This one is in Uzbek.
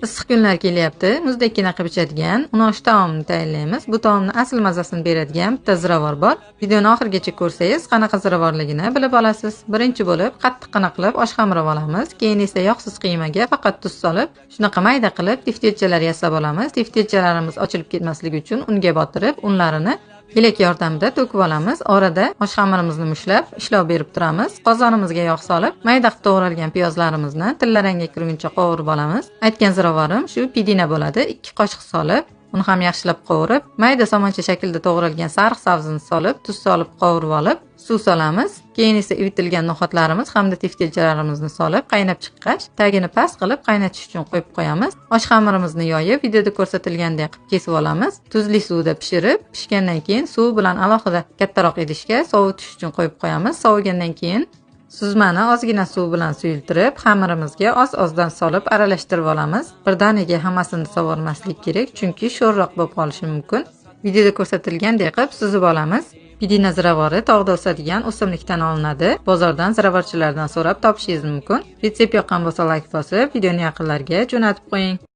Issiq kunlar kelyapti. Muzdekkina qilib ichadigan unosh taomni tayyorlaymiz. Bu taomni asl mazasini beradigan bitta ziravor bor. Videoni oxirigacha ko'rsangiz, qanaqa ziravorligini bilib olasiz. Birinchi bo'lib qattiqqina qilib osh xamiri olamiz. Keyin esa yog'siz qiymaga faqat tuz solib, shunaqa mayda qilib tiftelchalar yasab olamiz. Tiftelchalarimiz ochilib ketmasligi uchun unga botirib, unlarini elak yordamida to'kib olamiz. Orada osh xamirimizni mushlab, ishlov berib turamiz. Qozonimizga yog' solib, mayda qilib to'g'ralgan piyozlarimizni tillarangga kirguncha qovurib olamiz. Aytgan ziravorim shu pidina bo'ladi. 2 qoshiq solib, uni ham yaxshilab qovurib, mayda somoncha shaklda to'g'ralgan sariq sabzini solib, tuz solib qovurib olib, suv solamiz. Keyin esa ivitilgan no'xatlarimiz hamda tiftelchalarimizni solib, qaynab chiqqach, tagini past qilib qaynatish uchun qo'yib qo'yamiz. Osh xamirimizni yoyib, videoda ko'rsatilgandek qilib kesib olamiz. Tuzli suvda pishirib, pishgandan keyin suv bilan alohida kattaroq idishga sovutish uchun qo'yib qo'yamiz. Sovigandan keyin suzmani ozgina suv bilan suyultirib, xamirimizga oz-ozdan solib aralashtirib olamiz. Birdaniga hammasini sovurmaslik kerak, chunki sho'rroq bo'lib qolishi mumkin. Videoda ko'rsatilgandek qilib suzib olamiz. Pidina ziravori tog'da o'sadigan o'simlikdan olinadi. Bozordan ziravorchilardan so'rab topishingiz mumkin. Retsept yoqqan bo'lsa, like bosib, videoni yaqinlarga jo'natib qo'ying.